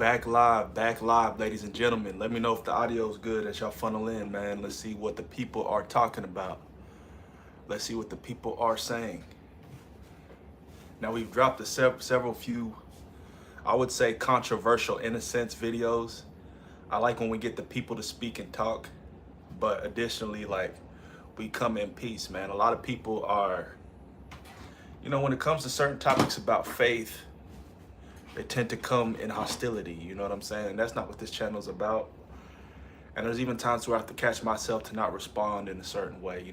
Back live, ladies and gentlemen. Let me know if the audio is good as y'all funnel in, man. Let's see what the people are talking about. Let's see what the people are saying. Now, we've dropped several few, I would say, controversial, in a sense, videos. I like when we get the people to speak and talk, but additionally, like, we come in peace, man. A lot of people are, when it comes to certain topics about faith, they tend to come in hostility, you know what I'm saying? And that's not what this channel is about. And there's even times where I have to catch myself to not respond in a certain way,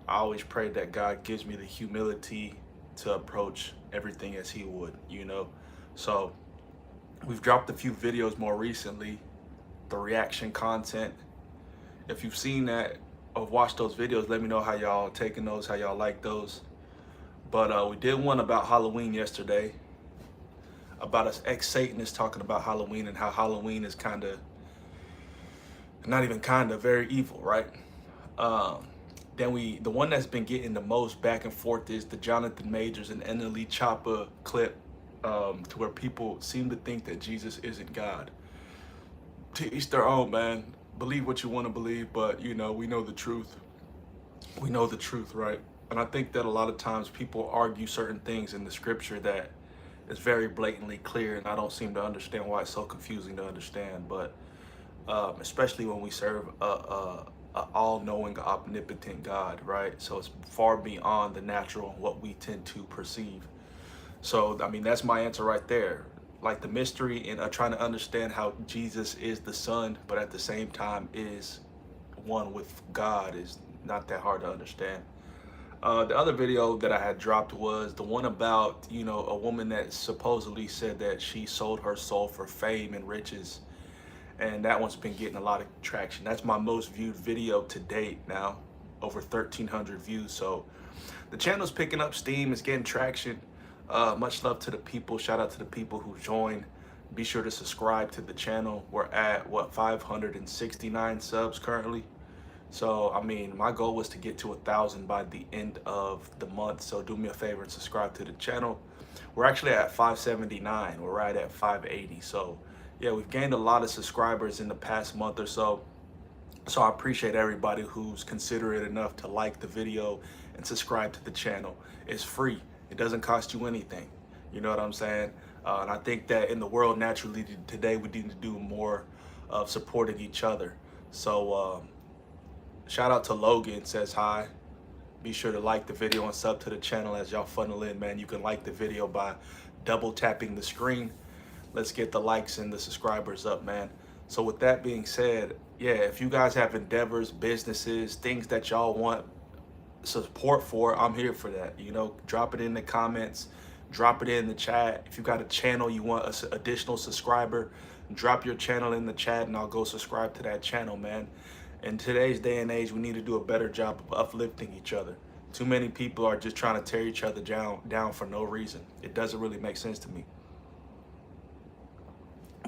I always pray that God gives me the humility to approach everything as he would. So we've dropped a few videos more recently, the reaction content. If you've seen that or watched those videos, let me know how y'all are taking those, how y'all like those. But we did one about Halloween yesterday, about us ex-Satanists talking about Halloween and how Halloween is very evil, right? Then the one that's been getting the most back and forth is the Jonathan Majors and Annalie Choppa clip, to where people seem to think that Jesus isn't God. To each their own, man. Believe what you want to believe, but we know the truth. We know the truth, right? And I think that a lot of times people argue certain things in the scripture that is very blatantly clear, and I don't seem to understand why it's so confusing to understand. But especially when we serve a all-knowing, omnipotent God, right? So it's far beyond the natural, what we tend to perceive. So, I mean, that's my answer right there. Like, the mystery in trying to understand how Jesus is the Son, but at the same time is one with God, is not that hard to understand. The other video that I had dropped was the one about, a woman that supposedly said that she sold her soul for fame and riches. And that one's been getting a lot of traction. That's my most viewed video to date now, over 1,300 views. So the channel's picking up steam, it's getting traction. Much love to the people. Shout out to the people who joined. Be sure to subscribe to the channel. We're at 569 subs currently. So, I mean, my goal was to get to 1,000 by the end of the month. So do me a favor and subscribe to the channel. We're actually at 579. We're right at 580. So yeah, we've gained a lot of subscribers in the past month or so. So I appreciate everybody who's considerate enough to like the video and subscribe to the channel. It's free. It doesn't cost you anything. You know what I'm saying? And I think that in the world naturally today, we need to do more of supporting each other. So shout out to Logan, says hi. Be sure to like the video and sub to the channel as y'all funnel in, man. You can like the video by double tapping the screen. Let's get the likes and the subscribers up, man. So with that being said, yeah, if you guys have endeavors, businesses, things that y'all want support for, I'm here for that. Drop it in the comments, drop it in the chat. If you got a channel you want an additional subscriber, drop your channel in the chat and I'll go subscribe to that channel, man. In today's day and age, we need to do a better job of uplifting each other. Too many people are just trying to tear each other down for no reason. It doesn't really make sense to me.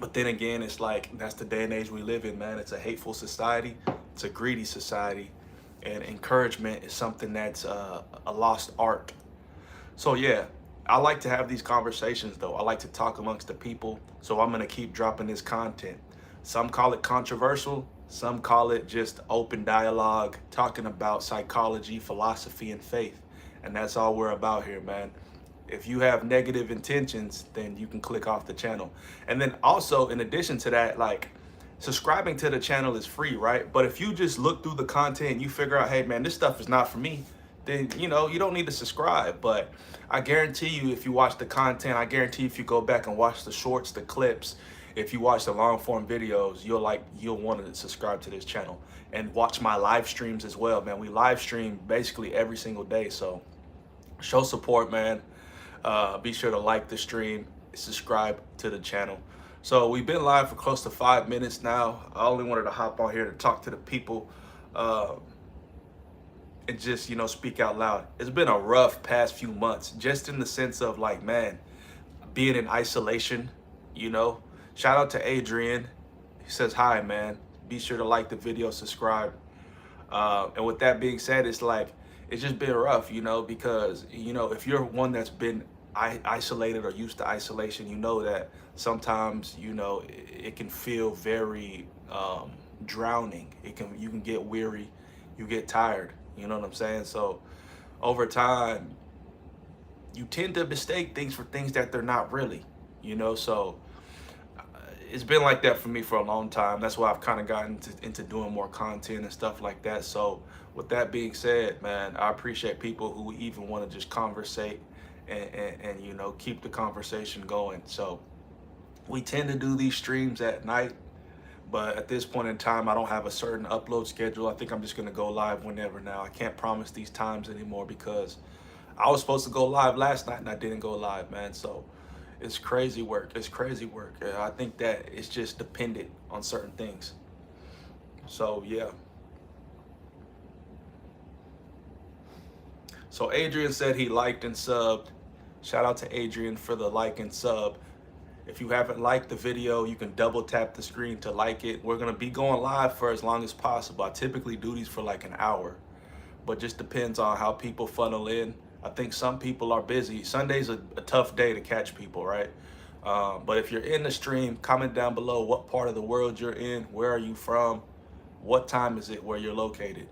But then again, it's like, that's the day and age we live in, man. It's a hateful society. It's a greedy society. And encouragement is something that's a lost art. So yeah, I like to have these conversations though. I like to talk amongst the people. So I'm going to keep dropping this content. Some call it controversial. Some call it just open dialogue, talking about psychology, philosophy, and faith. And that's all we're about here, man. If you have negative intentions, then you can click off the channel. And then also, in addition to that, like, subscribing to the channel is free, right? But if you just look through the content and you figure out, hey man, this stuff is not for me, then you don't need to subscribe. But I guarantee you, if you watch the content, I guarantee if you go back and watch the shorts, the clips, if you watch the long form videos, you'll want to subscribe to this channel and watch my live streams as well, man. We live stream basically every single day. So show support, man. Be sure to like the stream, subscribe to the channel. So we've been live for close to 5 minutes now. I only wanted to hop on here to talk to the people and just, speak out loud. It's been a rough past few months, just in the sense of like, man, being in isolation, Shout out to Adrian. He says, hi, man. Be sure to like the video, subscribe. And with that being said, it's like, it's just been rough, because, if you're one that's been isolated or used to isolation, you know that sometimes, you know, it can feel very drowning. You can get weary, you get tired. You know what I'm saying? So over time, you tend to mistake things for things that they're not really. You know, so it's been like that for me for a long time. That's why I've kind of gotten into doing more content and stuff like that. So with that being said, man, I appreciate people who even want to just conversate and you know, keep the conversation going. So we tend to do these streams at night, but at this point in time, I don't have a certain upload schedule. I think I'm just gonna go live whenever now. I can't promise these times anymore because I was supposed to go live last night and I didn't go live, man. So it's crazy work. It's crazy work. I think that it's just dependent on certain things. So yeah. So Adrian said he liked and subbed. Shout out to Adrian for the like and sub. If you haven't liked the video, you can double tap the screen to like it. We're gonna be going live for as long as possible. I typically do these for like an hour, but just depends on how people funnel in. I think some people are busy. Sunday's a tough day to catch people, right? But if you're in the stream, comment down below what part of the world you're in, where are you from, what time is it where you're located.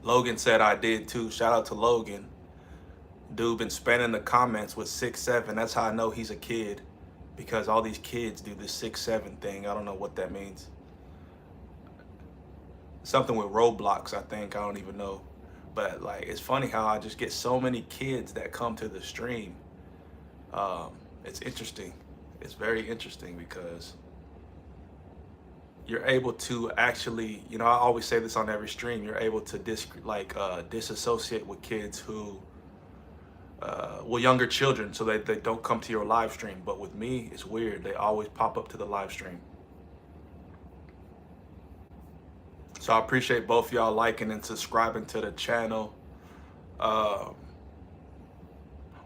Logan said I did too. Shout out to Logan. Dude been spamming the comments with 6'7". That's how I know he's a kid, because all these kids do this 6'7" thing. I don't know what that means. Something with Roblox, I think. I don't even know. But like, it's funny how I just get so many kids that come to the stream. It's interesting. It's very interesting because you're able to actually, you know, I always say this on every stream, you're able to disassociate with kids who, well, younger children, so they don't come to your live stream. But with me, it's weird. They always pop up to the live stream. So I appreciate both y'all liking and subscribing to the channel.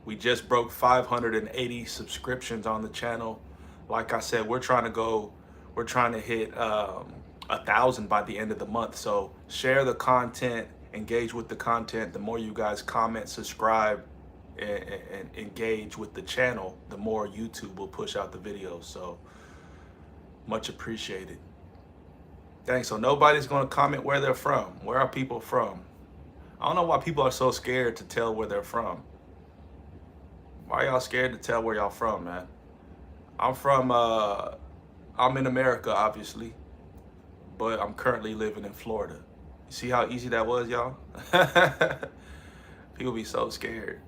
We just broke 580 subscriptions on the channel. Like I said, we're trying to hit 1,000 by the end of the month. So share the content, engage with the content. The more you guys comment, subscribe, and engage with the channel, the more YouTube will push out the videos. So much appreciated. Thanks. So nobody's going to comment where they're from. Where are people from? I don't know why people are so scared to tell where they're from. Why y'all scared to tell where y'all from, man? I'm in America, obviously, but I'm currently living in Florida. You see how easy that was, y'all? People be so scared.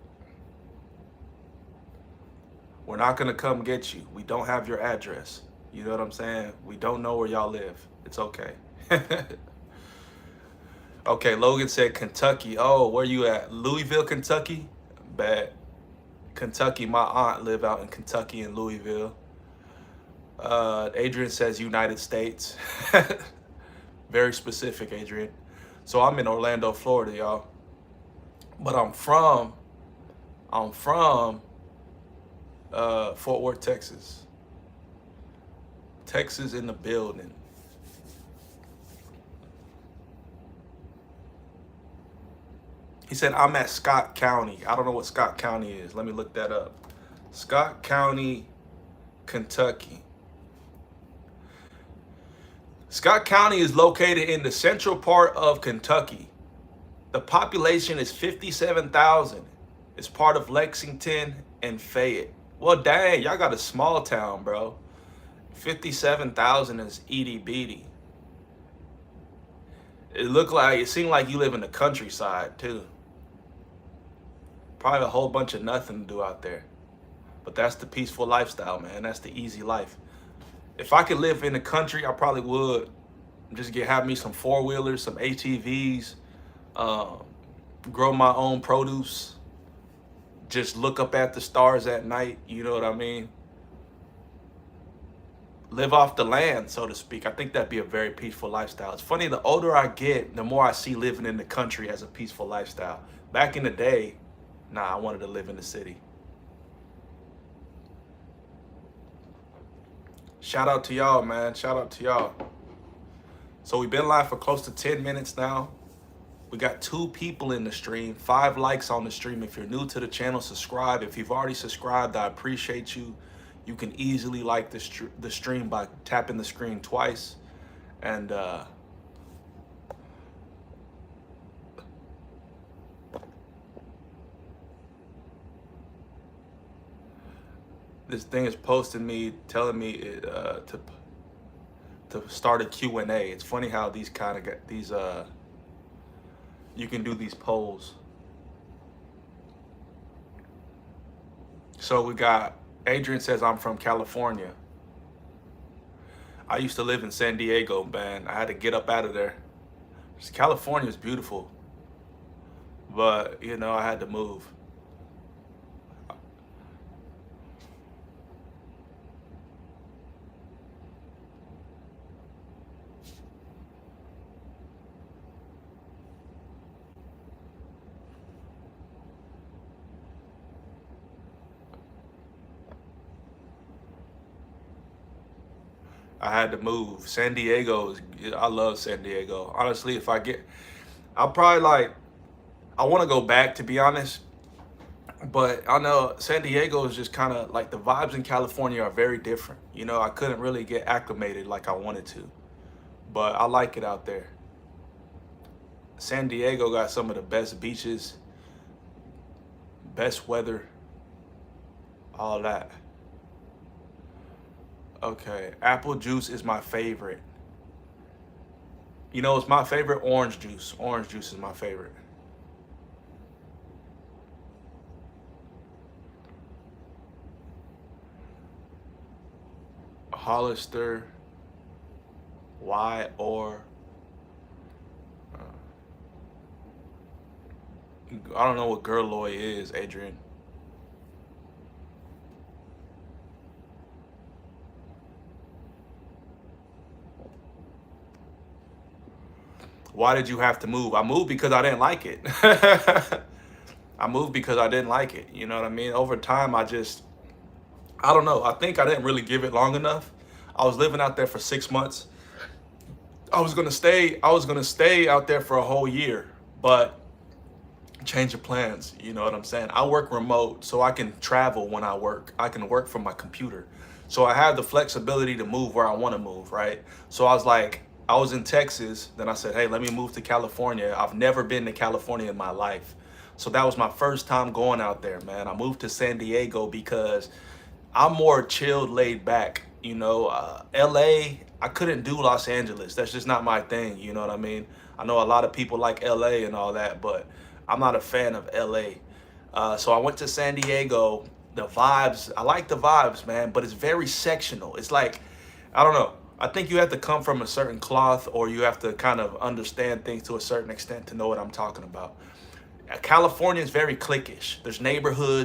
We're not gonna come get you. We don't have your address. You know what I'm saying? We don't know where y'all live. It's okay. Okay, Logan said Kentucky. Oh, where you at? Louisville, Kentucky? Bad. Kentucky, my aunt live out in Kentucky in Louisville. Adrian says United States. Very specific, Adrian. So I'm in Orlando, Florida, y'all. But I'm from Fort Worth, Texas. Texas in the building. He said, I'm at Scott County. I don't know what Scott County is. Let me look that up. Scott County, Kentucky. Scott County is located in the central part of Kentucky. The population is 57,000. It's part of Lexington and Fayette. Well, dang, y'all got a small town, bro. 57,000 is itty bitty. It seemed like you live in the countryside too. Probably a whole bunch of nothing to do out there. But that's the peaceful lifestyle, man. That's the easy life. If I could live in the country, I probably would. Just have me some four-wheelers, some ATVs, grow my own produce, just look up at the stars at night, you know what I mean? Live off the land, so to speak. I think that'd be a very peaceful lifestyle. It's funny, the older I get, the more I see living in the country as a peaceful lifestyle. Back in the day, nah, I wanted to live in the city. Shout out to y'all, man. Shout out to y'all. So we've been live for close to 10 minutes now. We got 2 people in the stream, 5 likes on the stream. If you're new to the channel, subscribe. If you've already subscribed, I appreciate you. You can easily like the stream by tapping the screen twice. And this thing is posting me, telling me to start a Q&A. It's funny how these kind of get these you can do these polls. So we got Adrian says, I'm from California. I used to live in San Diego, man. I had to get up out of there. California is beautiful, but you know, I had to move. I had to move. San Diego I love San Diego. Honestly, if I'll probably I want to go back, to be honest. But I know San Diego is just kind of like, the vibes in California are very different. You know, I couldn't really get acclimated like I wanted to, but I like it out there. San Diego got some of the best beaches, best weather, all that. Okay, apple juice is my favorite. You know, it's my favorite orange juice. Orange juice is my favorite. Hollister, why or I don't know what Gerloy is, Adrian. Why did you have to move? I moved because I didn't like it. I moved because I didn't like it. You know what I mean? Over time, I don't know. I think I didn't really give it long enough. I was living out there for 6 months. I was gonna stay out there for a whole year, but change of plans. You know what I'm saying? I work remote, so I can travel when I work. I can work from my computer. So I have the flexibility to move where I want to move, right? So I was like, I was in Texas, then I said, hey, let me move to California. I've never been to California in my life. So that was my first time going out there, man. I moved to San Diego because I'm more chilled, laid back. You know, LA, I couldn't do Los Angeles. That's just not my thing. You know what I mean? I know a lot of people like LA and all that, but I'm not a fan of LA. So I went to San Diego. The vibes, I like the vibes, man, but it's very sectional. It's like, I don't know. I think you have to come from a certain cloth, or you have to kind of understand things to a certain extent to know what I'm talking about. California is very cliquish. There's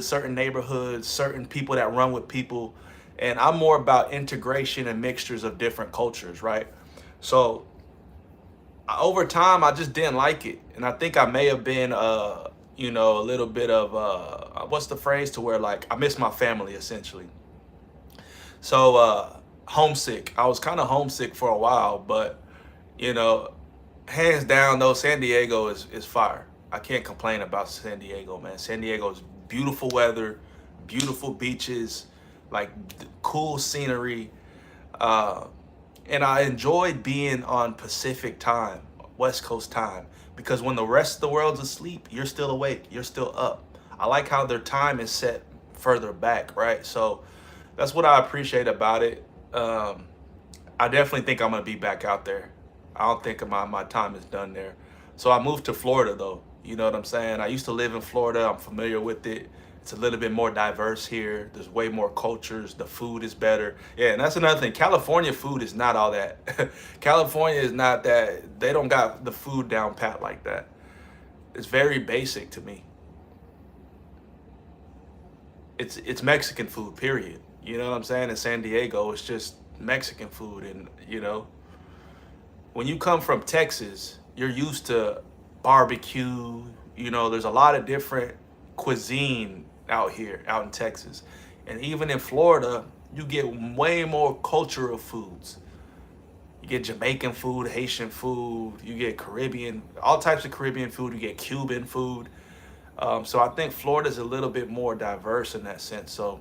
certain neighborhoods, certain people that run with people. And I'm more about integration and mixtures of different cultures, right? So over time, I just didn't like it. And I think I may have been, you know, a little bit of, what's the phrase, to where like I miss my family essentially. So homesick. I was kind of homesick for a while, but you know, hands down though, San Diego is fire. I can't complain about San Diego, man. San Diego is beautiful weather, beautiful beaches, like cool scenery. And I enjoyed being on Pacific time, West Coast time, because when the rest of the world's asleep, you're still awake, you're still up. I like how their time is set further back, right? So that's what I appreciate about it. I definitely think I'm gonna be back out there. I don't think my time is done there. So I moved to Florida though. You know what I'm saying? I used to live in Florida. I'm familiar with it. It's a little bit more diverse here. There's way more cultures. The food is better. Yeah, and that's another thing. California food is not all that. California is not that. They don't got the food down pat like that. It's very basic to me. It's Mexican food, period. You know what I'm saying? In San Diego, it's just Mexican food. And, you know, when you come from Texas, you're used to barbecue. You know, there's a lot of different cuisine out here, out in Texas. And even in Florida, you get way more cultural foods. You get Jamaican food, Haitian food, you get Caribbean, all types of Caribbean food, you get Cuban food. So I think Florida's a little bit more diverse in that sense. So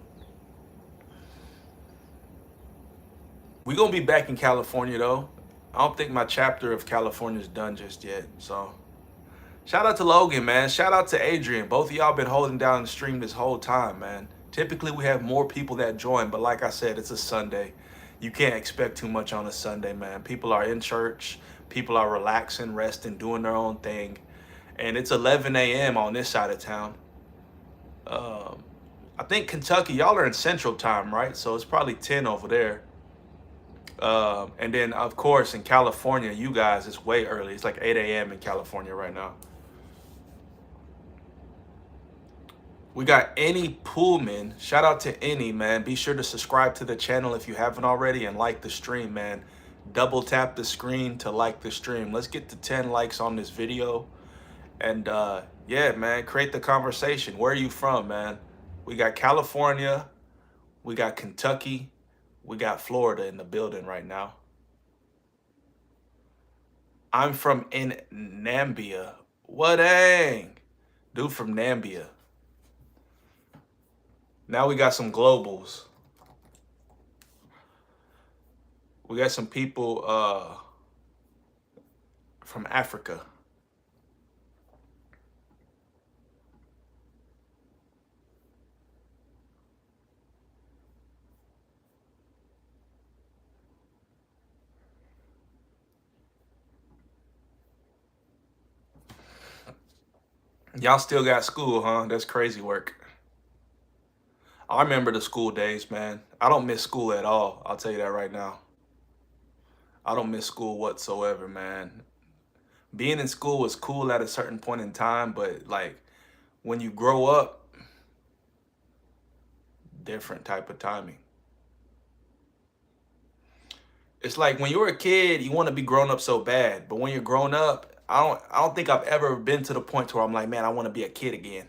we're gonna be back in California though. I don't think my chapter of California is done just yet. So shout out to Logan, man. Shout out to Adrian. Both of y'all been holding down the stream this whole time, man. Typically we have more people that join, but like I said, it's a Sunday. You can't expect too much on a Sunday, man. People are in church, people are relaxing, resting, doing their own thing. And it's 11 a.m. on this side of town. Um, I think Kentucky, y'all are in Central Time, right? So it's probably 10 over there. And then, of course, in California, you guys, it's way early. It's like 8 a.m. in California right now. We got Annie Pullman. Shout out to Annie, man. Be sure to subscribe to the channel if you haven't already and like the stream, man. Double tap the screen to like the stream. Let's get to 10 likes on this video. And yeah, man, create the conversation. Where are you from, man? We got California, we got Kentucky, we got Florida in the building right now. I'm from in Nambia. What dang? Dude from Nambia. Now we got some globals. We got some people from Africa. Y'all still got school, huh? That's crazy work. I remember the school days, man. I don't miss school at all. I'll tell you that right now. I don't miss school whatsoever, man. Being in school was cool at a certain point in time, but like when you grow up, different type of timing. It's like when you were a kid, you want to be grown up so bad, but when you're grown up, I don't think I've ever been to the point where I'm like, man, I want to be a kid again.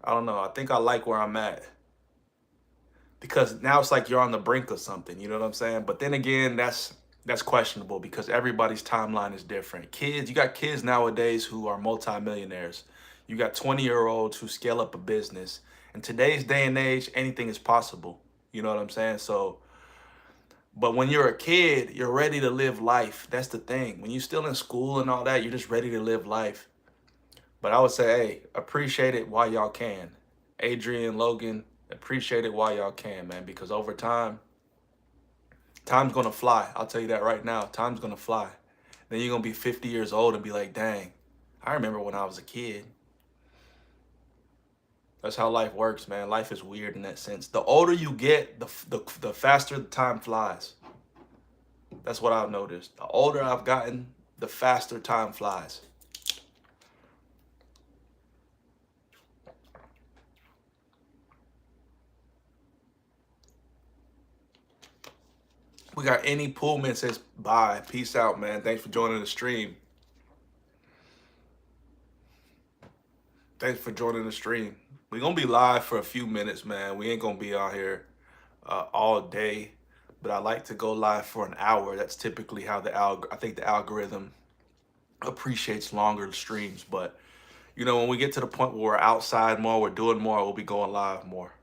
I don't know. I think I like where I'm at because now it's like you're on the brink of something, you know what I'm saying? But then again, that's questionable because everybody's timeline is different. Kids, you got kids nowadays who are multimillionaires. You got 20-year-olds who scale up a business. In today's day and age, anything is possible. You know what I'm saying? So, but when you're a kid, you're ready to live life. That's the thing. When you're still in school and all that, you're just ready to live life. But I would say, hey, appreciate it while y'all can. Adrian, Logan, appreciate it while y'all can, man, because over time, time's gonna fly. I'll tell you that right now. Time's gonna fly. Then you're gonna be 50 years old and be like, dang, I remember when I was a kid. That's how life works, man. Life is weird in that sense. The older you get, the faster the time flies. That's what I've noticed. The older I've gotten, the faster time flies. We got Annie Pullman says, bye. Peace out, man. Thanks for joining the stream. Thanks for joining the stream. We're going to be live for a few minutes, man. We ain't going to be out here all day. But I like to go live for an hour. That's typically how I think the algorithm appreciates longer streams. But, you know, when we get to the point where we're outside more, we're doing more, we'll be going live more.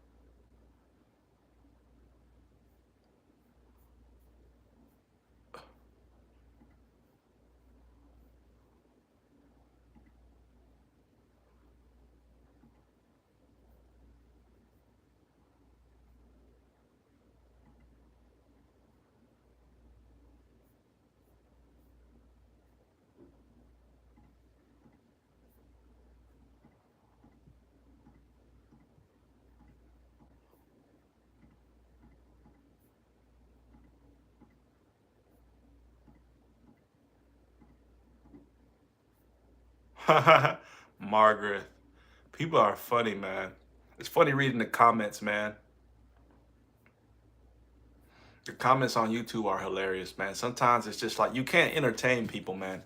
Margaret. People are funny, man. It's funny reading the comments, man. The comments on YouTube are hilarious, man. Sometimes it's just like you can't entertain people, man.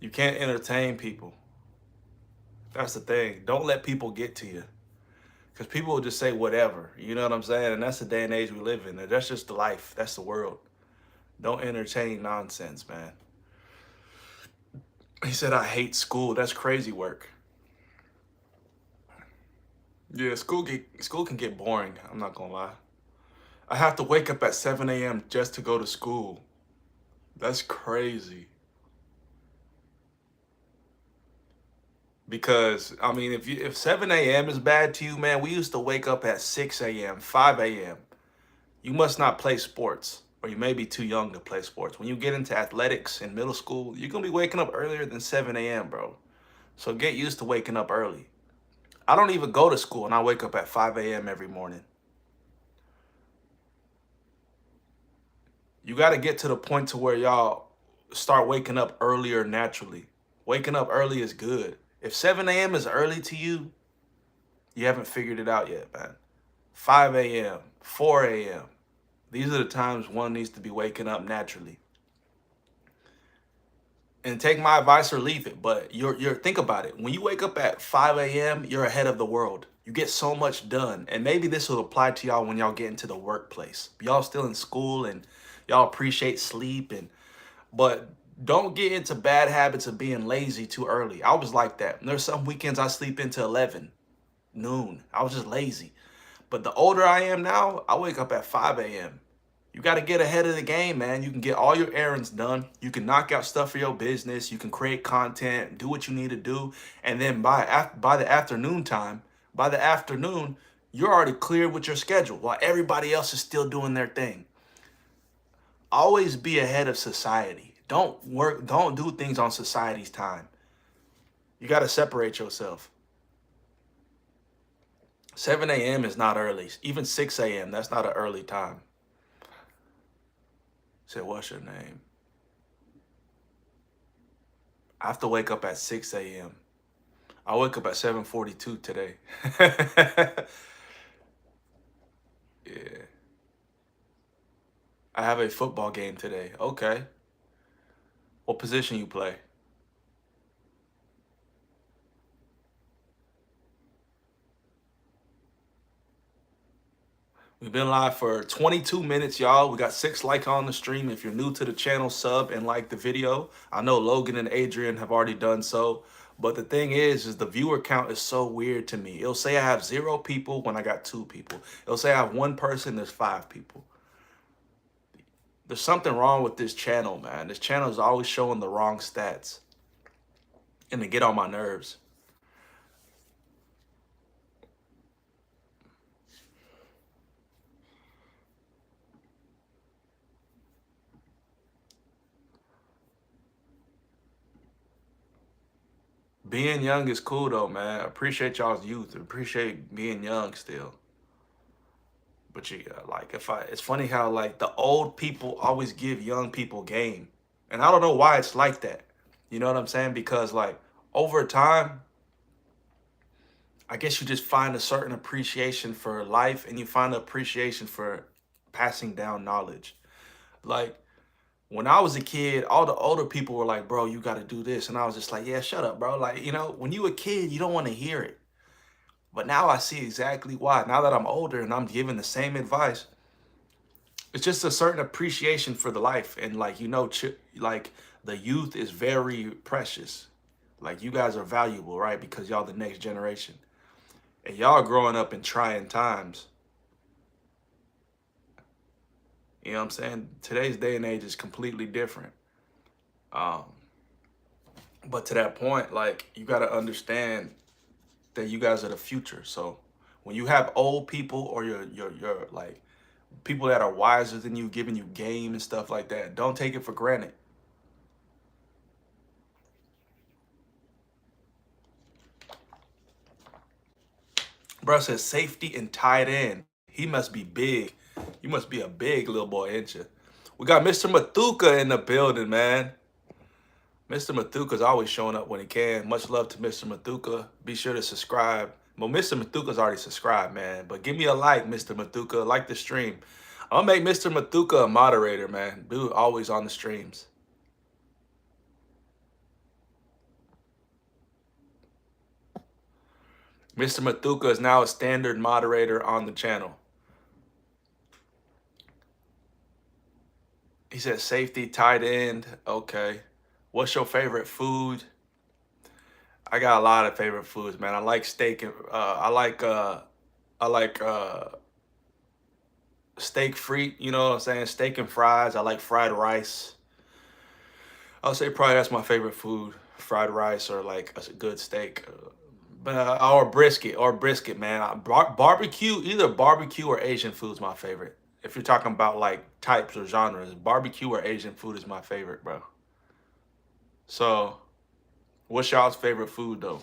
You can't entertain people. That's the thing. Don't let people get to you. Because people will just say whatever. You know what I'm saying? And that's the day and age we live in. That's just the life. That's the world. Don't entertain nonsense, man. He said, I hate school. That's crazy work. Yeah, school can get boring. I'm not gonna lie. I have to wake up at 7 a.m. just to go to school. That's crazy. Because I mean, if 7 a.m. is bad to you, man, we used to wake up at 6 a.m., 5 a.m. You must not play sports, or you may be too young to play sports. When you get into athletics in middle school, you're gonna be waking up earlier than 7 a.m., bro. So get used to waking up early. I don't even go to school and I wake up at 5 a.m. every morning. You got to get to the point to where y'all start waking up earlier naturally. Waking up early is good. If 7 a.m. is early to you, you haven't figured it out yet, man. 5 a.m., 4 a.m. These are the times one needs to be waking up naturally. And take my advice or leave it, but you're think about it. When you wake up at 5 a.m., you're ahead of the world. You get so much done. And maybe this will apply to y'all when y'all get into the workplace. Y'all still in school and y'all appreciate sleep but don't get into bad habits of being lazy too early. I was like that. There's some weekends I sleep into 11 noon. I was just lazy. But the older I am now, I wake up at 5 a.m. You got to get ahead of the game, man. You can get all your errands done. You can knock out stuff for your business. You can create content, do what you need to do. And then by the afternoon time, by the afternoon, you're already clear with your schedule while everybody else is still doing their thing. Always be ahead of society. Don't do things on society's time. You got to separate yourself. 7 a.m. is not early. Even 6 a.m., that's not an early time. Said, what's your name? I have to wake up at 6 a.m. I wake up at 7:42 today. Yeah. I have a football game today. Okay. What position you play? We've been live for 22 minutes, y'all. We got 6 likes on the stream. If you're new to the channel, sub and like the video. I know Logan and Adrian have already done so. But the thing is the viewer count is so weird to me. It'll say I have 0 people when I got 2 people. It'll say I have 1 person, there's 5 people. There's something wrong with this channel, man. This channel is always showing the wrong stats. And they get on my nerves. Being young is cool though, man. I appreciate y'all's youth. I appreciate being young still. But it's funny how like the old people always give young people game. And I don't know why it's like that. You know what I'm saying? Because like over time, I guess you just find a certain appreciation for life and you find an appreciation for passing down knowledge. Like when I was a kid, all the older people were like, bro, you got to do this. And I was just like, yeah, shut up, bro. Like, when you a kid, you don't want to hear it. But now I see exactly why. Now that I'm older and I'm giving the same advice, it's just a certain appreciation for the life. And like, like the youth is very precious. Like you guys are valuable, right? Because y'all the next generation. And y'all growing up in trying times. You know what I'm saying? Today's day and age is completely different. But to that point, like you got to understand that you guys are the future. So when you have old people or your like people that are wiser than you giving you game and stuff like that, don't take it for granted. Bro says safety and tight end. He must be big. You must be a big little boy, ain't you? We got Mr. Mathuka in the building, man. Mr. Mathuka's always showing up when he can. Much love to Mr. Mathuka. Be sure to subscribe. Well, Mr. Mathuka's already subscribed, man. But give me a like, Mr. Mathuka. Like the stream. I'm going to make Mr. Mathuka a moderator, man. Dude, always on the streams. Mr. Mathuka is now a standard moderator on the channel. He said safety, tight end. Okay. What's your favorite food? I got a lot of favorite foods, man. I like steak and I like steak free, you know what I'm saying? Steak and fries. I like fried rice. I'll say probably that's my favorite food. Fried rice or like a good steak. But or brisket, man. Barbecue, either barbecue or Asian food is my favorite. If you're talking about like types or genres, barbecue or Asian food is my favorite, bro. So, what's y'all's favorite food though?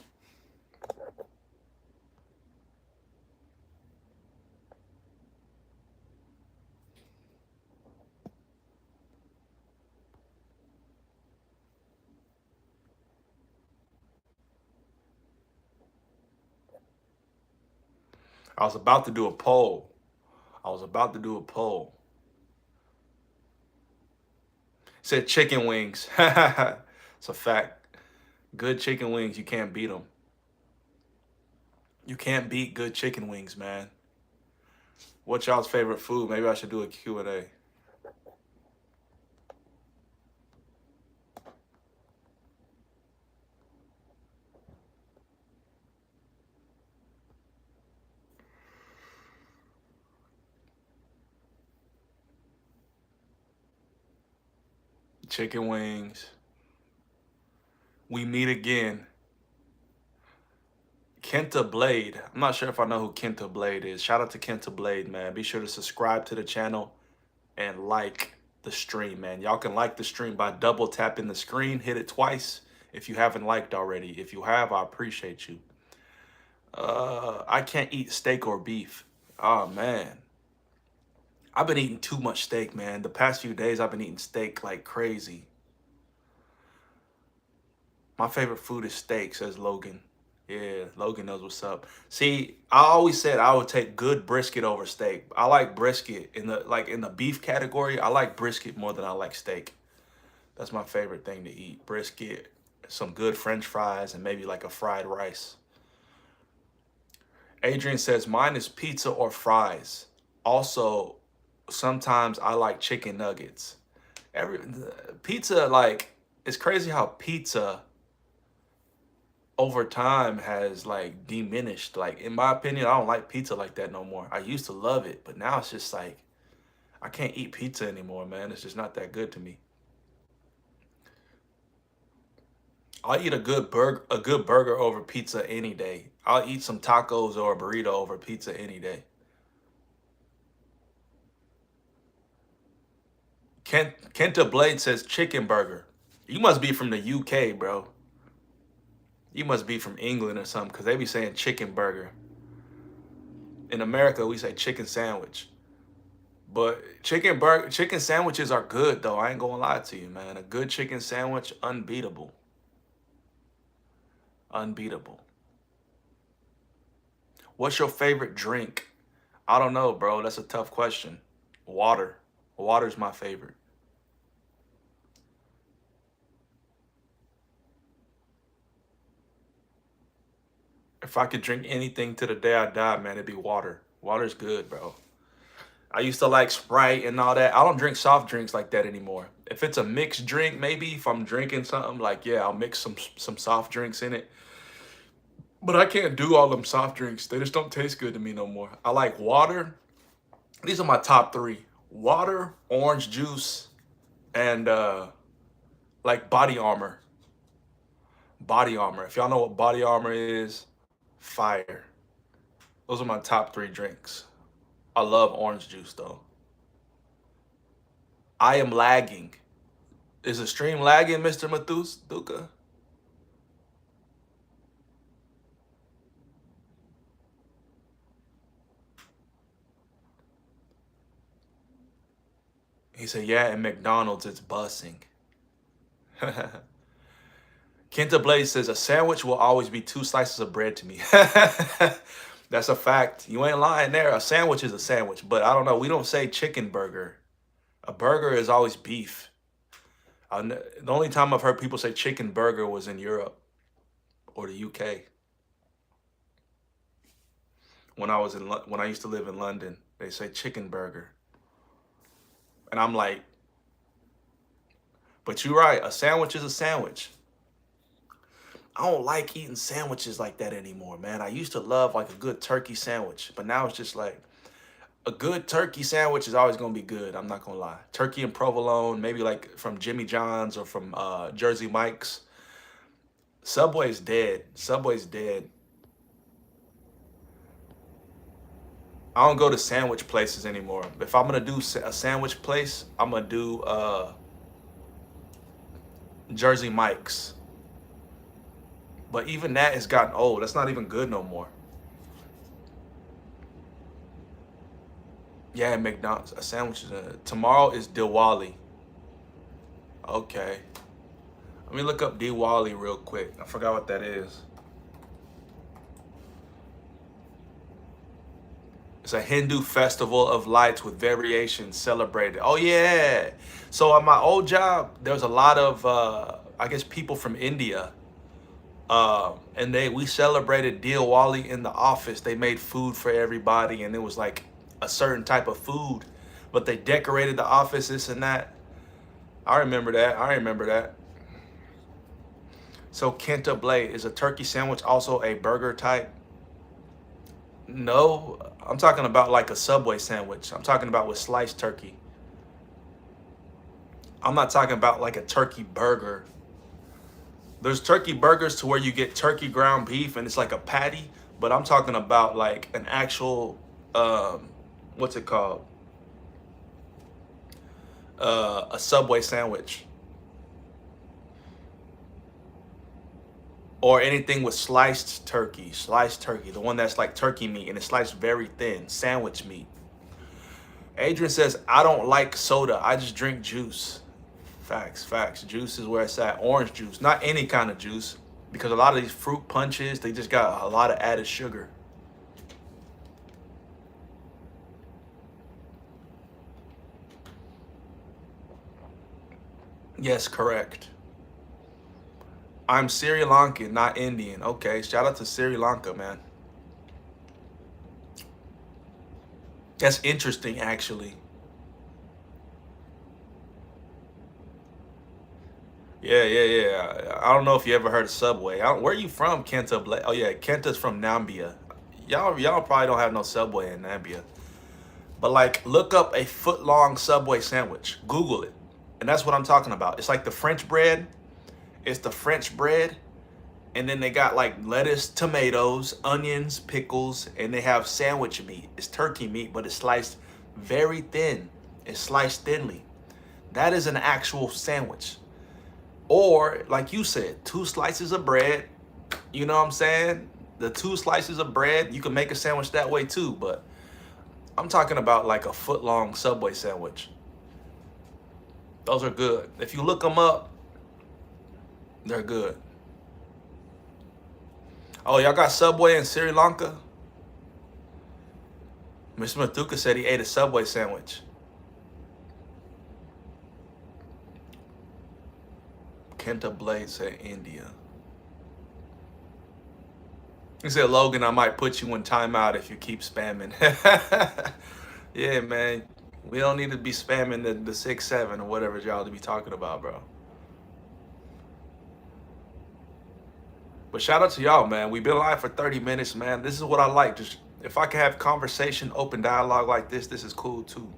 I was about to do a poll. I was about to do a poll. It said chicken wings. It's a fact. Good chicken wings, you can't beat them. You can't beat good chicken wings, man. What's y'all's favorite food? Maybe I should do a Q&A. Chicken wings. We meet again. Kenta Blade. I'm not sure if I know who Kenta Blade is. Shout out to Kenta Blade, man. Be sure to subscribe to the channel and like the stream, man. Y'all can like the stream by double tapping the screen. Hit it twice if you haven't liked already. If you have, I appreciate you. I can't eat steak or beef. Oh, man. I've been eating too much steak, man. The past few days, I've been eating steak like crazy. My favorite food is steak, says Logan. Yeah, Logan knows what's up. See, I always said I would take good brisket over steak. I like brisket in the beef category. I like brisket more than I like steak. That's my favorite thing to eat. Brisket, some good French fries, and maybe like a fried rice. Adrian says mine is pizza or fries. Also, sometimes I like chicken nuggets. Pizza, like, it's crazy how pizza over time has like diminished. Like, in my opinion, I don't like pizza like that no more. I used to love it, but now it's just like I can't eat pizza anymore, man. It's just not that good to me. I'll eat a good burger over pizza any day. I'll eat some tacos or a burrito over pizza any day. Kenta Blade says chicken burger. You must be from the UK, bro. You must be from England or something, because they be saying chicken burger. In America, we say chicken sandwich. But chicken sandwiches are good though. I ain't gonna lie to you, man. A good chicken sandwich, unbeatable. Unbeatable. What's your favorite drink? I don't know, bro. That's a tough question. Water. Water's my favorite. If I could drink anything to the day I die, man, it'd be water. Water's good, bro. I used to like Sprite and all that. I don't drink soft drinks like that anymore. If it's a mixed drink, maybe if I'm drinking something, like, yeah, I'll mix some soft drinks in it. But I can't do all them soft drinks. They just don't taste good to me no more. I like water. These are my top three. Water, orange juice, and like Body Armor. Body Armor. If y'all know what Body Armor is, fire. Those are my top three drinks. I love orange juice though. I am lagging. Is the stream lagging, Mr. Mathus Duka? He said, yeah, at McDonald's it's bussing. Kenta Blaze says, a sandwich will always be 2 slices of bread to me. That's a fact. You ain't lying there. A sandwich is a sandwich. But I don't know. We don't say chicken burger. A burger is always beef. The only time I've heard people say chicken burger was in Europe or the UK. when I used to live in London. They say chicken burger, and I'm like, but you're right. A sandwich is a sandwich. I don't like eating sandwiches like that anymore, man. I used to love like a good turkey sandwich, but now it's just like a good turkey sandwich is always gonna be good. I'm not gonna lie. Turkey and provolone, maybe like from Jimmy John's or from Jersey Mike's. Subway's dead. Subway's dead. I don't go to sandwich places anymore. If I'm gonna do a sandwich place, I'm gonna do Jersey Mike's. But even that has gotten old. That's not even good no more. Yeah, McDonald's. A sandwich is tomorrow is Diwali. Okay. Let me look up Diwali real quick. I forgot what that is. It's a Hindu festival of lights with variations celebrated. Oh yeah. So at my old job, there was a lot of I guess people from India. And we celebrated Diwali in the office. They made food for everybody, and it was like a certain type of food, but they decorated the office, this and that. I remember that. I remember that. So Kenta Blade, is a turkey sandwich also a burger type? No, I'm talking about like a Subway sandwich. I'm talking about with sliced turkey. I'm not talking about like a turkey burger. There's turkey burgers to where you get turkey ground beef and it's like a patty, but I'm talking about like an actual, what's it called? A Subway sandwich. Or anything with sliced turkey, the one that's like turkey meat and it's sliced very thin, sandwich meat. Adrian says, I don't like soda, I just drink juice. Facts, facts. Juice is where it's at. Orange juice, not any kind of juice, because a lot of these fruit punches, they just got a lot of added sugar. Yes, correct. I'm Sri Lankan, not Indian. Okay, shout out to Sri Lanka, man. That's interesting, actually. Yeah. I don't know if you ever heard of Subway. Where are you from, Kenta? Oh yeah, Kenta's from Nambia. Y'all probably don't have no Subway in Nambia. But like, look up a foot-long Subway sandwich. Google it, and that's what I'm talking about. It's like the French bread. It's the French bread, and then they got like lettuce, tomatoes, onions, pickles, and they have sandwich meat. It's turkey meat, but it's sliced very thin. It's sliced thinly. That is an actual sandwich. Or like you said, 2 slices of bread. You know what I'm saying? The 2 slices of bread, you can make a sandwich that way too, but I'm talking about like a foot-long Subway sandwich. Those are good. If you look them up, they're good. Oh, y'all got Subway in Sri Lanka? Mr. Mathuka said he ate a Subway sandwich. Kenta Blade said India. He said, Logan, I might put you in timeout if you keep spamming. Yeah, man. We don't need to be spamming the 6-7 or whatever y'all to be talking about, bro. But shout out to y'all, man. We've been live for 30 minutes, man. This is what I like. Just if I can have conversation, open dialogue like this is cool too.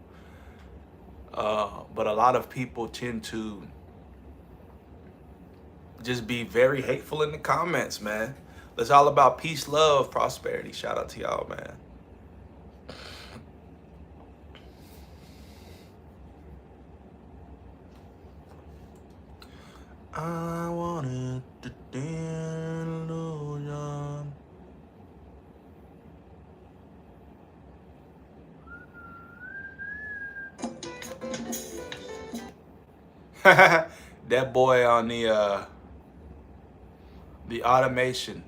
But a lot of people tend to just be very hateful in the comments, man. It's all about peace, love, prosperity. Shout out to y'all, man. I wanted to delusion. That boy on the automation.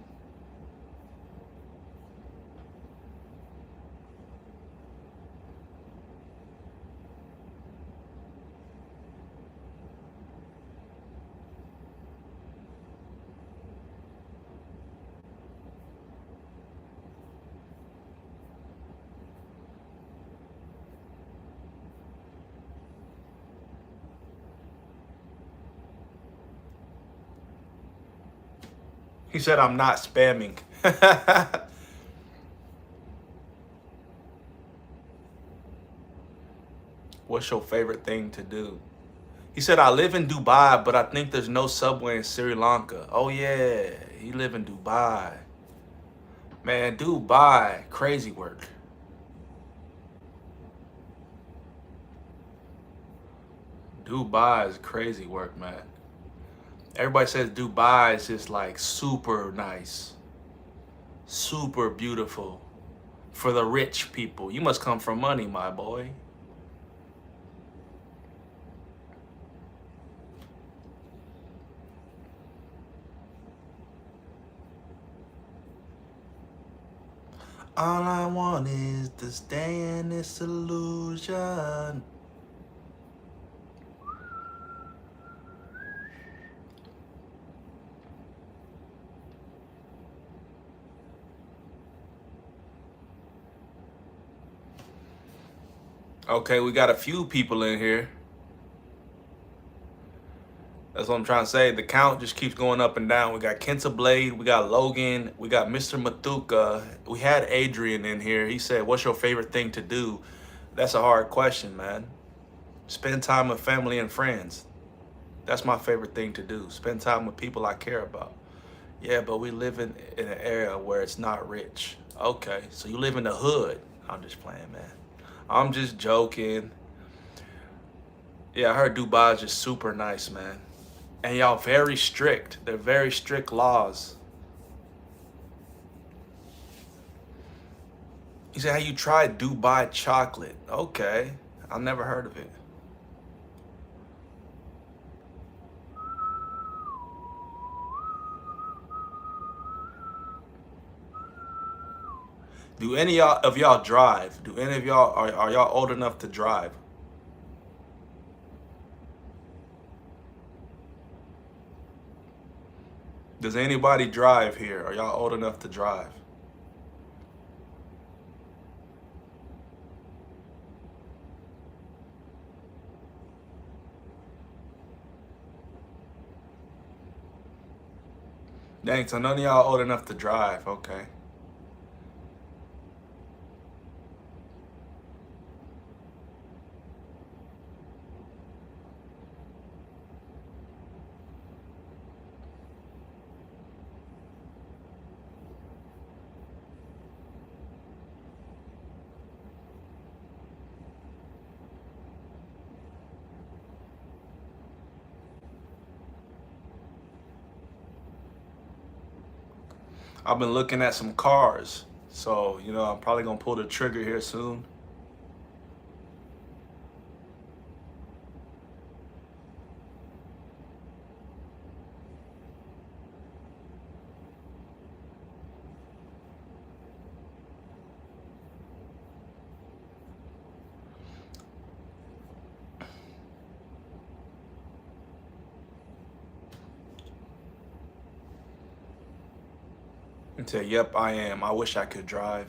He said I'm not spamming. What's your favorite thing to do? He said, I live in Dubai, but I think there's no subway in Sri Lanka. Oh yeah, he live in Dubai. Man, Dubai, crazy work. Dubai is crazy work, man. Everybody says Dubai is just like super nice, super beautiful for the rich people. You must come from money, my boy. All I want is to stay in this illusion. Okay, we got a few people in here. That's what I'm trying to say. The count just keeps going up and down. We got Kenta Blade, we got Logan, we got Mr. Mathuka. We had Adrian in here. He said, what's your favorite thing to do? That's a hard question, man. Spend time with family and friends. That's my favorite thing to do. Spend time with people I care about. Yeah, but we live in an area where it's not rich. Okay, so you live in the hood. I'm just playing, man. I'm just joking. Yeah, I heard Dubai is just super nice, man. And y'all very strict. They're very strict laws. He said, have you tried Dubai chocolate? Okay, I've never heard of it. Do any of y'all drive? Do any of y'all, are y'all old enough to drive? Does anybody drive here? Are y'all old enough to drive? Dang, so none of y'all old enough to drive, okay. I've been looking at some cars, so, you know, I'm probably gonna pull the trigger here soon. And say, yep, I am. I wish I could drive.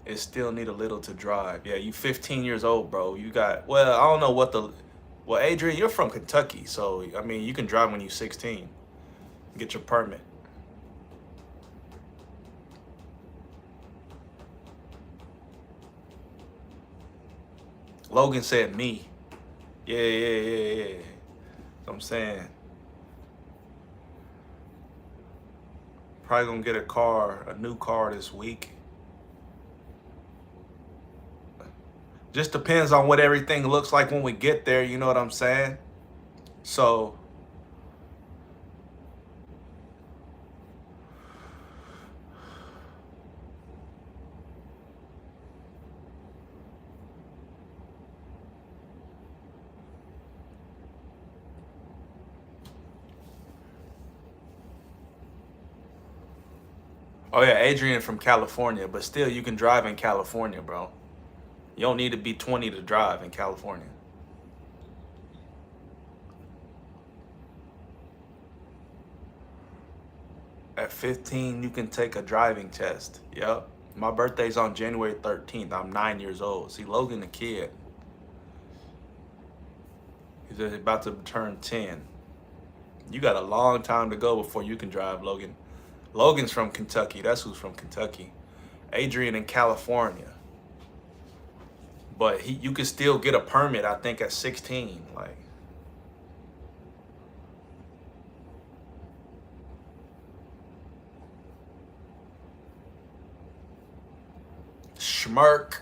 It still need a little to drive. Yeah, you 15 years old, bro. You got, well, I don't know what the, well, Adrian, you're from Kentucky, so, I mean, you can drive when you're 16. Get your permit. Logan said me. Yeah. I'm saying. Probably gonna get a new car this week. Just depends on what everything looks like when we get there, you know what I'm saying? So, oh yeah, Adrian from California, but still you can drive in California, bro. You don't need to be 20 to drive in California. At 15, you can take a driving test. Yep. My birthday's on January 13th. I'm 9 years old. See, Logan the kid. He's about to turn 10. You got a long time to go before you can drive, Logan. Logan's from Kentucky. That's who's from Kentucky. Adrian in California. But you can still get a permit, I think, at 16. Like, Schmirk.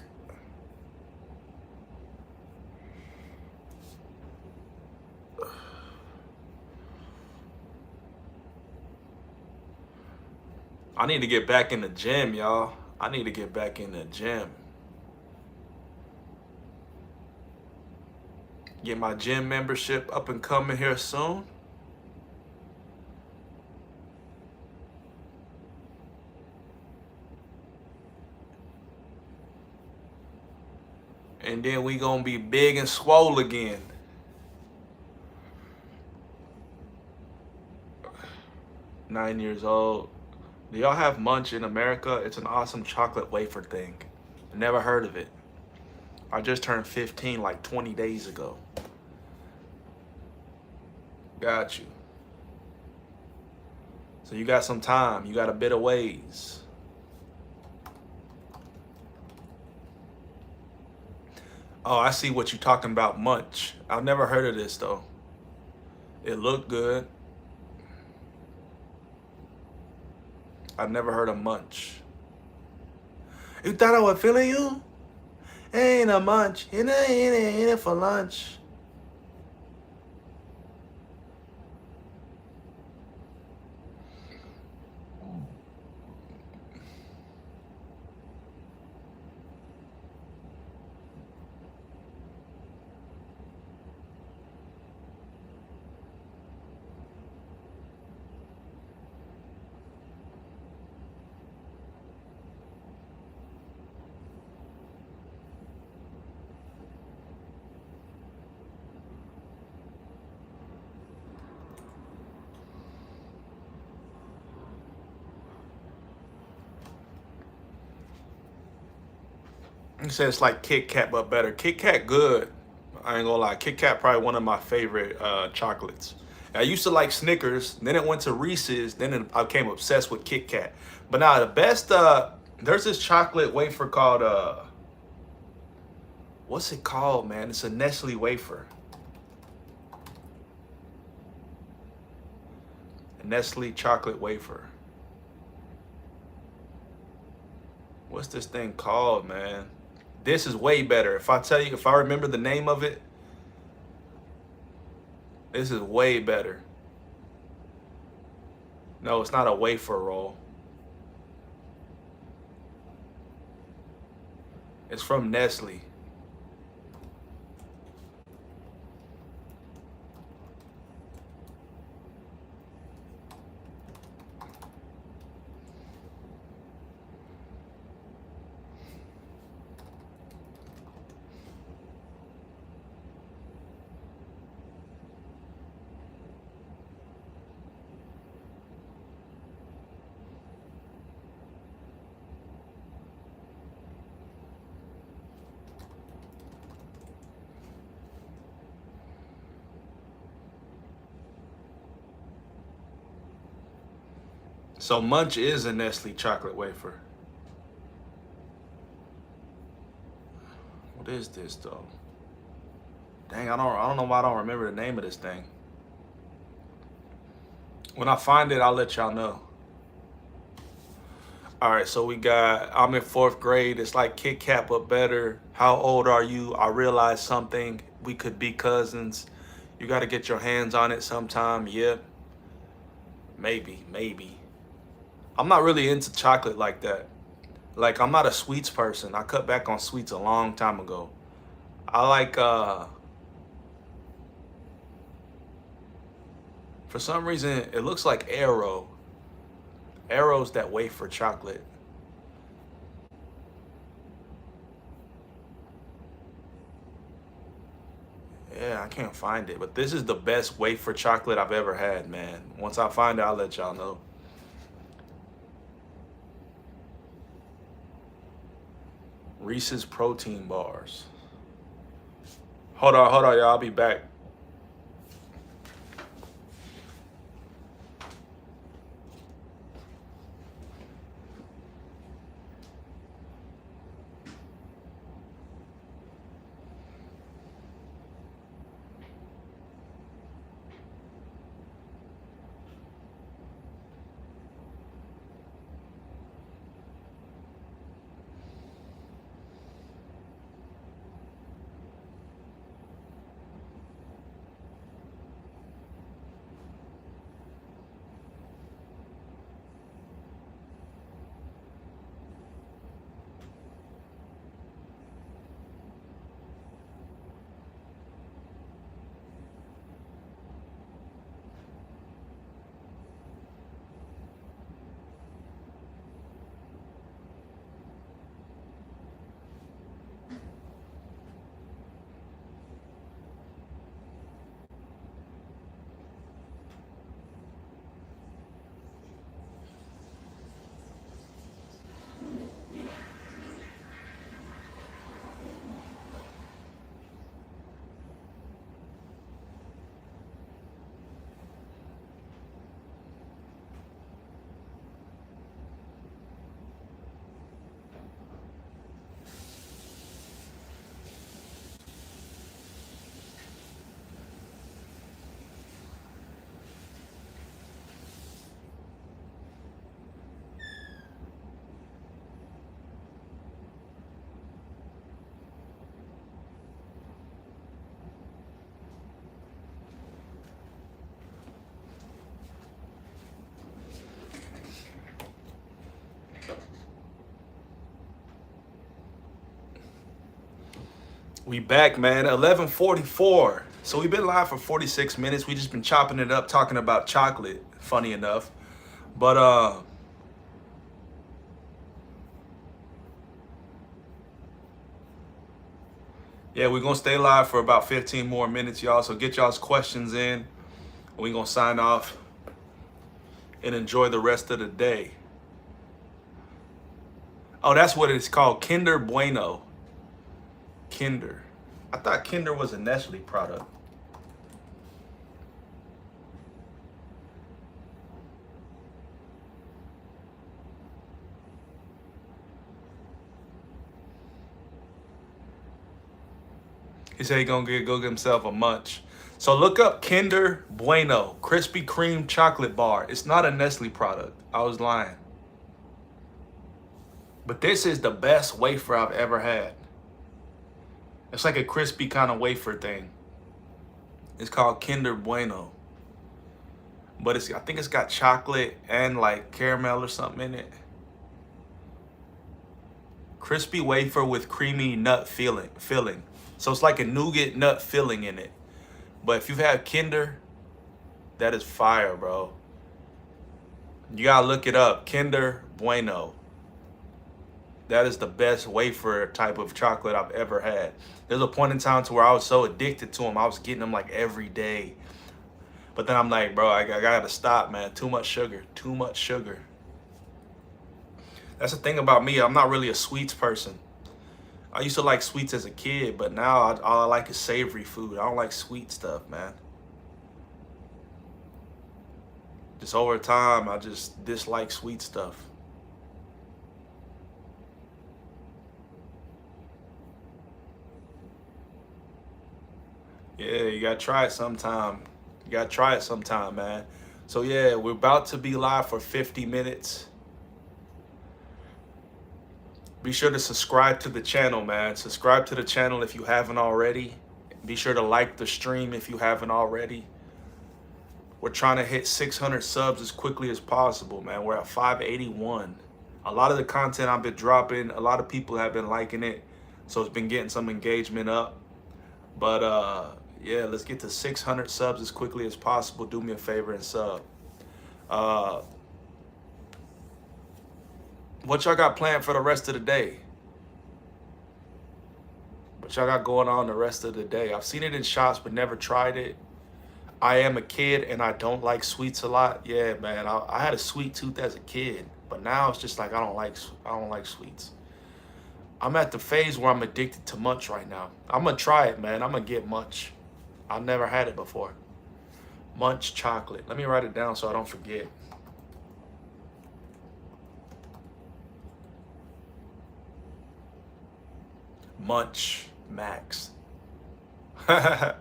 I need to get back in the gym, y'all. I need to get back in the gym. Get my gym membership up and coming here soon. And then we gonna be big and swole again. Nine years old. Do y'all have Munch in America? It's an awesome chocolate wafer thing. Never heard of it. I just turned 15 like 20 days ago. Got you. So you got some time. You got a bit of ways. Oh, I see what you're talking about, Munch. I've never heard of this though. It looked good. I've never heard of Munch. You thought I was feeling you? Ain't a munch. Ain't it for lunch. You said it's like Kit Kat but better. Kit Kat good. I ain't gonna lie. Kit Kat probably one of my favorite chocolates. I used to like Snickers, then it went to Reese's, then I became obsessed with Kit Kat. But now the best, there's this chocolate wafer called, what's it called, man? It's a Nestle wafer. A Nestle chocolate wafer. What's this thing called, man? This is way better. If I remember the name of it, this is way better. No, it's not a wafer roll. It's from Nestle. So Munch is a Nestle chocolate wafer. What is this though? Dang, I don't know why I don't remember the name of this thing. When I find it, I'll let y'all know. All right, so I'm in 4th grade. It's like Kit Kat but better. How old are you? I realized something. We could be cousins. You got to get your hands on it sometime. Yeah, maybe. I'm not really into chocolate like that. Like, I'm not a sweets person. I cut back on sweets a long time ago. I like, for some reason, it looks like Aero. Aero's that wafer chocolate. Yeah, I can't find it. But this is the best wafer chocolate I've ever had, man. Once I find it, I'll let y'all know. Reese's protein bars. Hold on, y'all. I'll be back. We back, man. 11:44. So we've been live for 46 minutes. We just been chopping it up, talking about chocolate. Funny enough, but yeah, we're gonna stay live for about 15 more minutes, y'all. So get y'all's questions in. We're gonna sign off and enjoy the rest of the day. Oh, that's what it's called, Kinder Bueno. Kinder. I thought Kinder was a Nestle product. He said he gonna go get himself a munch. So look up Kinder Bueno Krispy Kreme chocolate bar. It's not a Nestle product. I was lying. But this is the best wafer I've ever had. It's like a crispy kind of wafer thing. It's called Kinder Bueno. But I think it's got chocolate and like caramel or something in it. Crispy wafer with creamy nut filling. So it's like a nougat nut filling in it. But if you've had Kinder, that is fire, bro. You gotta look it up. Kinder Bueno. That is the best wafer type of chocolate I've ever had. There's a point in time to where I was so addicted to them. I was getting them like every day. But then I'm like, bro, I gotta stop, man. Too much sugar. Too much sugar. That's the thing about me. I'm not really a sweets person. I used to like sweets as a kid, but now all I like is savory food. I don't like sweet stuff, man. Just over time, I just dislike sweet stuff. Yeah, you gotta try it sometime. You gotta try it sometime, man. So yeah, we're about to be live for 50 minutes. Be sure to subscribe to the channel, man. Subscribe to the channel if you haven't already. Be sure to like the stream if you haven't already. We're trying to hit 600 subs as quickly as possible, man. We're at 581. A lot of the content I've been dropping, a lot of people have been liking it. So it's been getting some engagement up. But yeah, let's get to 600 subs as quickly as possible. Do me a favor and sub. What y'all got planned for the rest of the day? What y'all got going on the rest of the day? I've seen it in shops, but never tried it. I am a kid and I don't like sweets a lot. Yeah, man, I had a sweet tooth as a kid, but now it's just like I don't like sweets. I'm at the phase where I'm addicted to munch right now. I'm gonna try it, man. I'm gonna get munch. I've never had it before. Munch chocolate. Let me write it down so I don't forget. Munch Max. Yeah,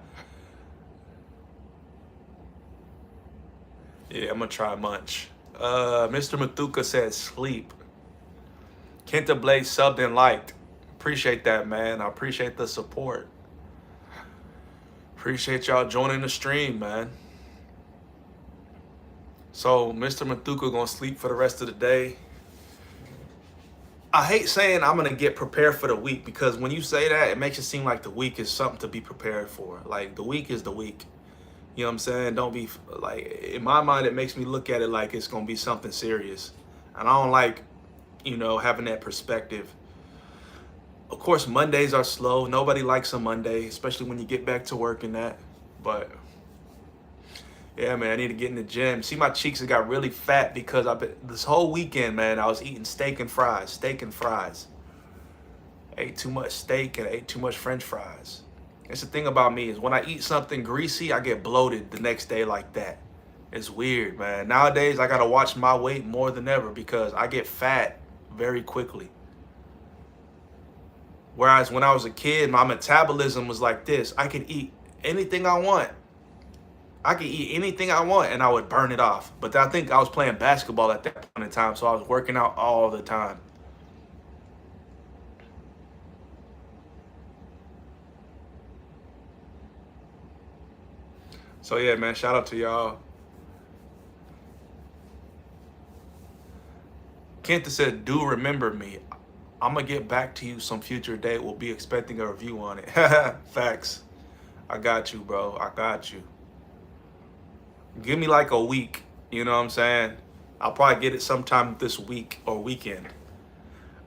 I'm gonna try munch. Mr. Mathuka says sleep. Kenta Blaze subbed and liked. Appreciate that, man. I appreciate the support. Appreciate y'all joining the stream, man. So Mr. Mathuka gonna sleep for the rest of the day. I hate saying I'm gonna get prepared for the week, because when you say that, it makes it seem like the week is something to be prepared for. Like, the week is the week. You know what I'm saying? Don't be like, in my mind, it makes me look at it like it's gonna be something serious. And I don't like, having that perspective. Of course, Mondays are slow. Nobody likes a Monday, especially when you get back to work and that. But yeah, man, I need to get in the gym. See, my cheeks have got really fat because this whole weekend, man, I was eating steak and fries. Ate too much steak and ate too much French fries. It's the thing about me is when I eat something greasy, I get bloated the next day like that. It's weird, man. Nowadays, I gotta watch my weight more than ever because I get fat very quickly. Whereas when I was a kid, my metabolism was like this. I could eat anything I want. And I would burn it off. But I think I was playing basketball at that point in time, so I was working out all the time. So yeah, man, shout out to y'all. Kenta said, do remember me. I'm gonna get back to you some future date. We'll be expecting a review on it. Facts. I got you, bro. I got you. Give me like a week. You know what I'm saying? I'll probably get it sometime this week or weekend.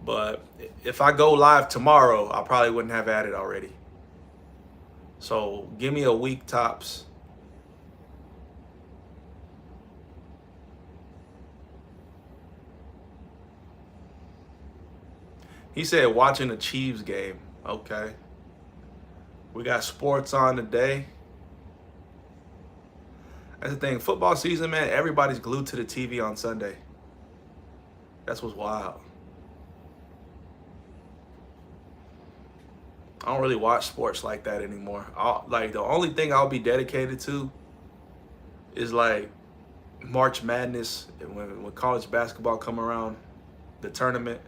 But if I go live tomorrow, I probably wouldn't have had it already. So give me a week tops. He said watching the Chiefs game. Okay. We got sports on today. That's the thing. Football season, man, everybody's glued to the TV on Sunday. That's what's wild. I don't really watch sports like that anymore. Like the only thing I'll be dedicated to is like March Madness when college basketball come around, the tournament,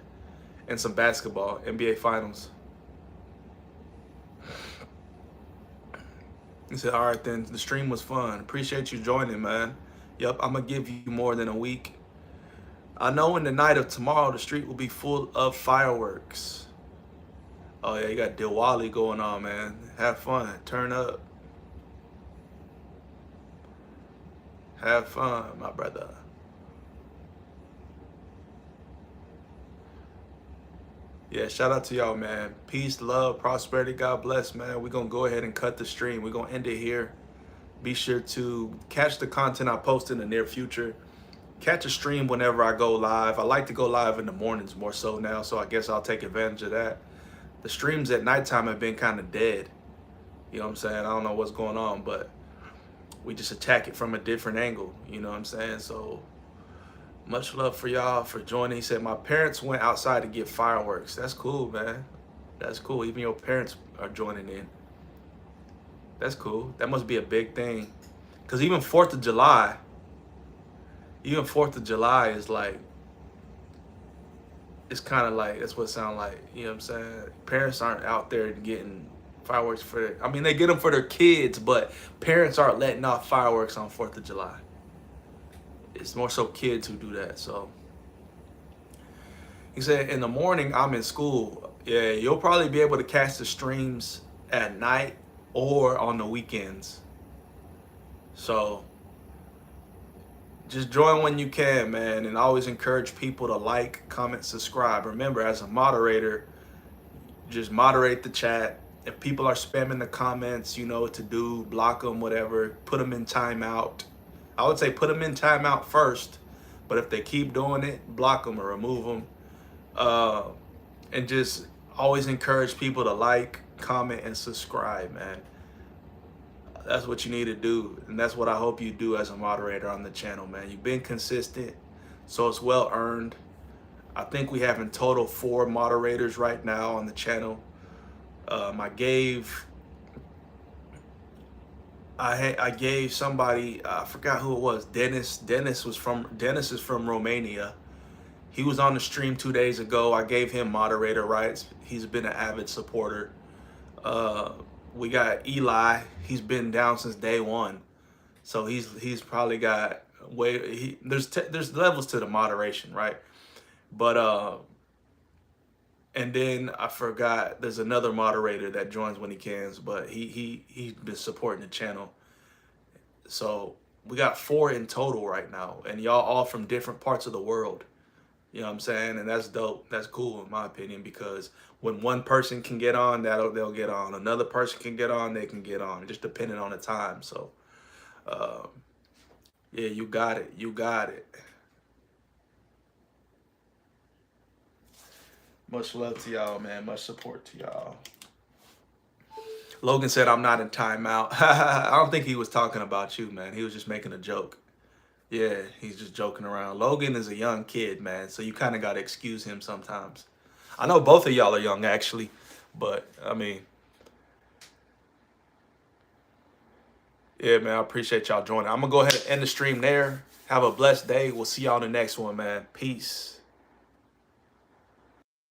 and some basketball, NBA Finals. He said, all right, then the stream was fun. Appreciate you joining, man. Yep, I'm going to give you more than a week. I know in the night of tomorrow, the street will be full of fireworks. Oh, yeah, you got Diwali going on, man. Have fun. Turn up. Have fun, my brother. Yeah, shout out to y'all, man. Peace, love, prosperity. God bless, man. We're going to go ahead and cut the stream. We're going to end it here. Be sure to catch the content I post in the near future. Catch a stream whenever I go live. I like to go live in the mornings more so now, so I guess I'll take advantage of that. The streams at nighttime have been kind of dead. You know what I'm saying? I don't know what's going on, but we just attack it from a different angle. You know what I'm saying? So much love for y'all for joining. He said, my parents went outside to get fireworks. That's cool, man. That's cool. Even your parents are joining in. That's cool. That must be a big thing. Because even 4th of July is like, it's kind of like, that's what it sounds like. You know what I'm saying? Parents aren't out there getting fireworks for, I mean, they get them for their kids, but parents aren't letting off fireworks on 4th of July. It's more so kids who do that. So he said, in the morning, I'm in school. Yeah, you'll probably be able to catch the streams at night or on the weekends. So just join when you can, man, and always encourage people to like, comment, subscribe. Remember, as a moderator, just moderate the chat. If people are spamming the comments, you know what to do. Block them, whatever. Put them in timeout. I would say put them in timeout first, but if they keep doing it, block them or remove them. And just always encourage people to like, comment, and subscribe, man. That's what you need to do, and that's what I hope you do as a moderator on the channel, man. You've been consistent, so it's well earned. I think we have in total 4 moderators right now on the channel. I gave somebody, I forgot who it was, Dennis. Dennis is from Romania. He was on the stream 2 days ago. I gave him moderator rights. He's been an avid supporter. We got Eli. He's been down since day one, so he's probably got there's levels to the moderation, right? But and then I forgot there's another moderator that joins when he can, but he's been supporting the channel. So we got 4 in total right now, and y'all all from different parts of the world. You know what I'm saying? And that's dope. That's cool in my opinion, because when one person can get on, they'll get on. Another person can get on, they can get on. Just depending on the time. So, yeah, you got it. You got it. Much love to y'all, man. Much support to y'all. Logan said I'm not in timeout. I don't think he was talking about you, man. He was just making a joke. Yeah, he's just joking around. Logan is a young kid, man, so you kind of got to excuse him sometimes. I know both of y'all are young, actually, but, I mean, yeah, man, I appreciate y'all joining. I'm going to go ahead and end the stream there. Have a blessed day. We'll see y'all in the next one, man. Peace.